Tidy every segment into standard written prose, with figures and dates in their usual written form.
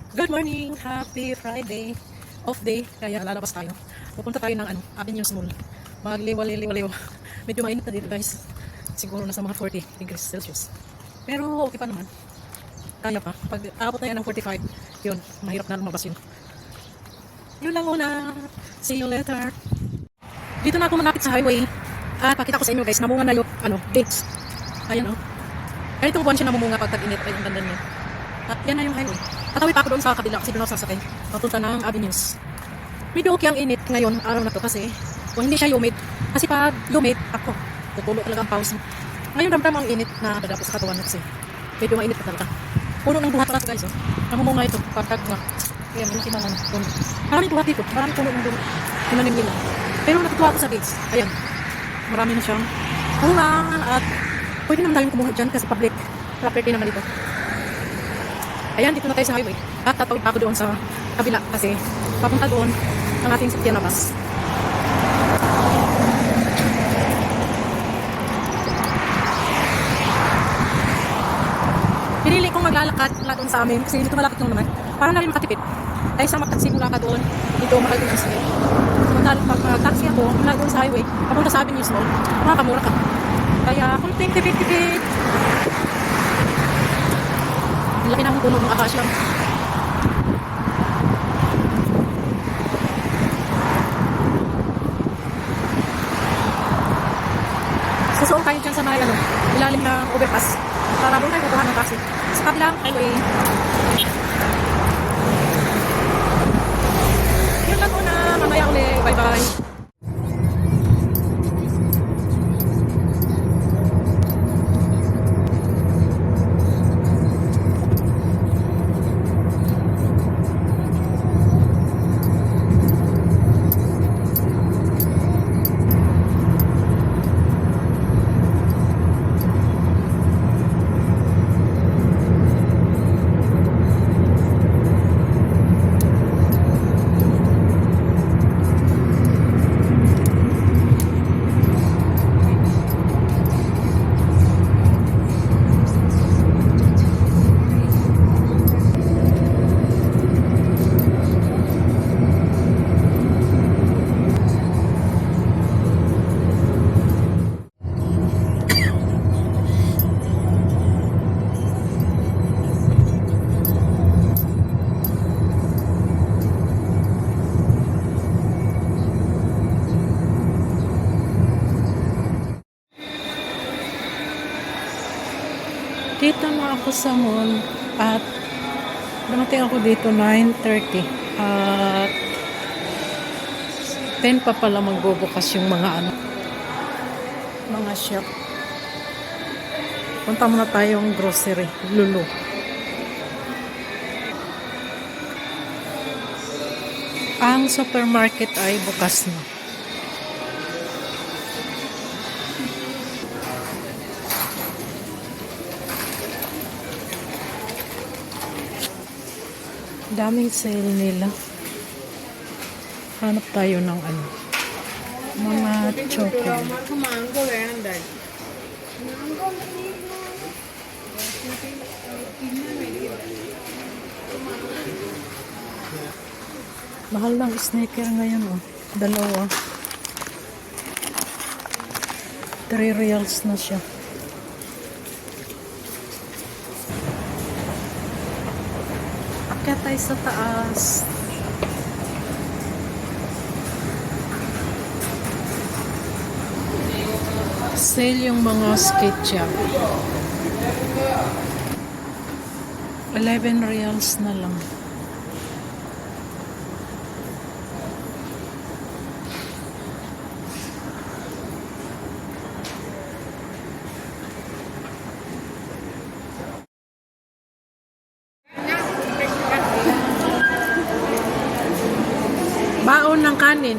Good morning! Happy Friday! Off day, kaya lalabas tayo. Pupunta tayo ng Avenues Mall. Magliwaliw-liwaliw. Medyo mainit na dito guys. Siguro nasa mga 40 degrees Celsius. Pero okay pa naman. Kaya pa. Pag abot na yan ng 45, yun, mahirap na lumabas yun. Yun lang muna. See you later. Dito na ako malapit sa highway. At pakita ko sa inyo guys, namunga na yung dates. Ayan o. Kaya itong buwan siya namumunga pag tag-init. Ay, ang ganda niya. At yan na yung highway. Tatawid pa ako doon sa kabila kasi doon ako sasakay. Papunta ng Avenues. Medyo okay ang init ngayon, araw na to kasi kung hindi siya humid. Kasi pag humid, ako, tutulo talaga ang pause. Ngayon ramdam ang init na dadapo sa katawan kasi medyo mainit pa talaga. Puno ng buhat talaga guys. Namumunga ito pagkag nga. Kaya hindi naman. Maraming buhat dito. Maraming puno ng buhat. Tinanim nila. Pero natutuwa ako sa dates. Ayan. Marami na siyang bunga at pwede naman tayong kumuha dyan kasi public property naman dito. Ayan, dito na tayo sa highway. At tatawid pa ako doon sa kabila kasi papunta doon ang ating sakyan na bus. Pinili kong maglalakad mula doon sa amin kasi dito malapit lang naman. Para na rin makatipid. Dahil sa magtaksi mula ka doon, dito makalimutan siya. Samantalang pag taxi ako mula doon sa highway, papunta sa Avenues Mall, makakamura ka. Kaya kunting tipid-tipid. Laki ng puno ng akasya. Susuong tayo dyan sa mga ilalim ng overpass para doon tayo kukuha ng taxi sa kabilang highway. Yun lang muna, mamaya ulit. Bye bye. Dito na ako sa mall at dumating ako dito 9:30 at 10 pa pala magbubukas yung mga mga shop. Punta muna tayong grocery, Lulu. Ang supermarket ay bukas na. Daming sale nila. Hanap tayo ng mga chocolate. Mahal ng sneaker ngayon dalawa. 3 reals na siya. Akyat tayo sa taas. Sale yung mga skate shop. 11 reals na lang. Baon ng kanin.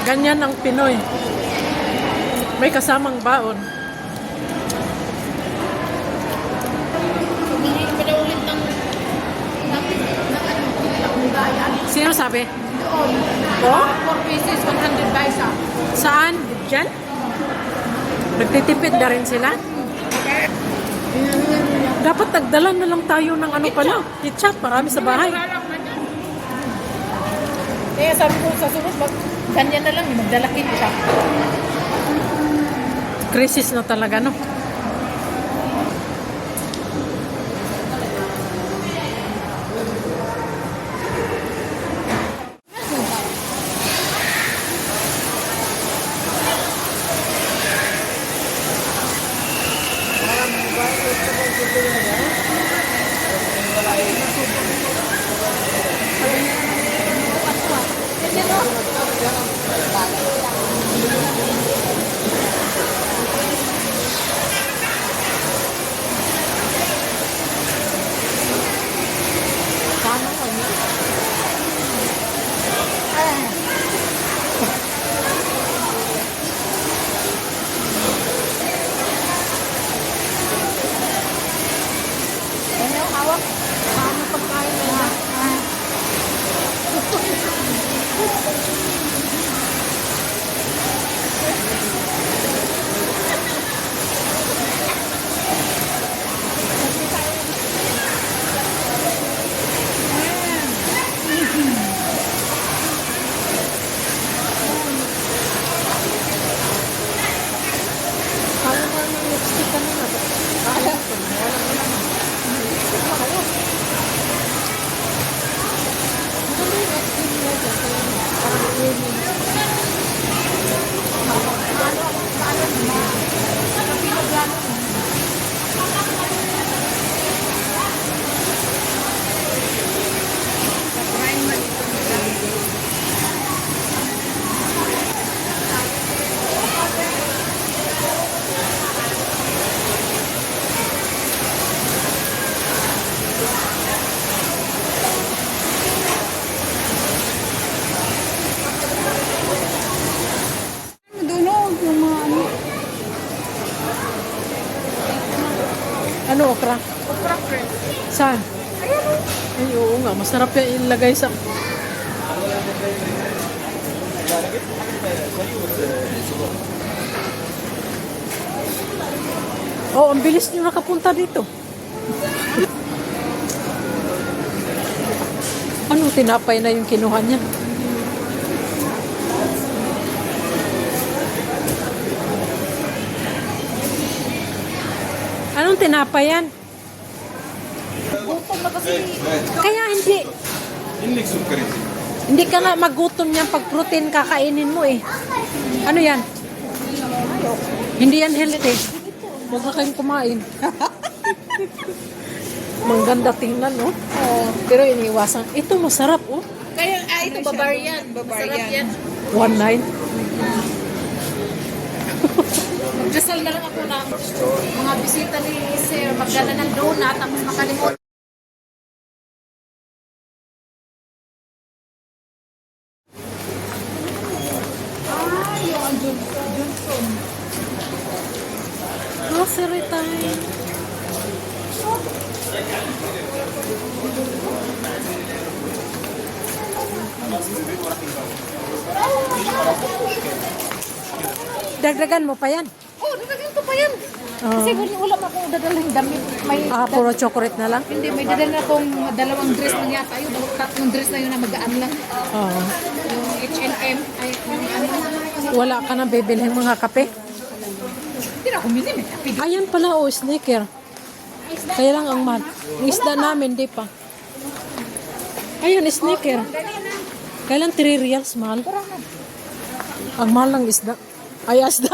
Ganyan ang Pinoy. May kasamang baon. Sino sabi? Oh? 4 pieces, 100 paisa. Saan? Diyan? Nagtitipid na rin sila? Dapat nagdala na lang tayo ng ano pala. Ketchup, marami sa bahay. Kaya sabi ko sa sunod, ganyan na lang, magdala ketchup. Crisis na talaga, no? Ano, hawak? Paano pagkain nila? Kaya mo yung lipstick kanina. Kaya ko, wala ko naman. Dulo, yung mga ano. Ano, okra? Okra friend. Saan? Ay, oo nga. Masarap yan ilagay sa... Oh, ang bilis nyo nakapunta dito. Ano, tinapay na yung kinuha niya? Anong tinapay yan? Gutom na kasi. Kaya hindi. Hindi ka nga magutom niyan pag protein kakainin mo eh. Ano yan? Hindi yan healthy. Huwag na kayong kumain. Mangganda tingnan, no? Oh, pero iniwasan. Ito masarap, oh. Kaya, ito, Bavarian. Masarap yan. 1.9. Magdasal na lang ako ng mga bisita ni Sir. Magdala ng donut, tapos makalimutan. Johnson. Grocery time. Dagdagan mo pa yan. Oh, nagagin ko pa yan. Kasi wala pa akong dadalhin damit. May, Puro chocolate na lang. hindi, may dadala akong dalawang dress na yata. Yung tatlong dress na yun na magaan lang. Oo. Yung H&M. Ay, yung ano. Wala ka na bibilhin mga kape. Hindi na ako mili. May kape. Ayan pala, oh, sneaker. Kaya lang ang mahal. Ang isda namin, di pa. Ayun, sneaker. Kailan 3 reals, mahal? Ang mahal ng isda. Ay, isda.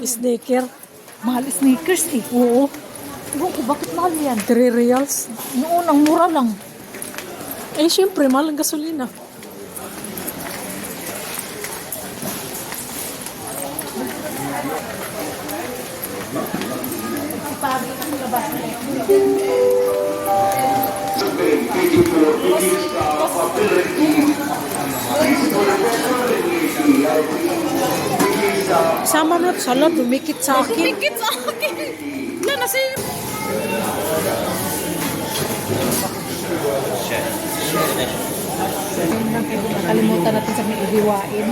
Sneaker. Mahal sneakers eh. Oo. Ewan ko, bakit mahal yan? 3 reals. Noon, ang mura lang. Eh, syempre, mahal ang gasolina. Sama na salad, dumikit sa akin. Tikit sa akin. Wala na si... Nakalimutan natin sa may ihiwain.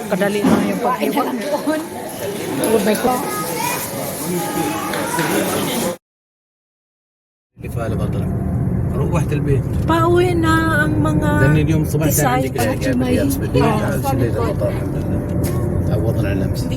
Kadali lang yung Ihiwain na paghiwa. lang doon. Oh my God. فهلا بطلع روحت البيت Pauwi na ang mga لأن اليوم الصبح كان Tisay عندي كذا at جايب may اليابس بالليل جالس الليل المطار الحمد لله عوضنا على الأمس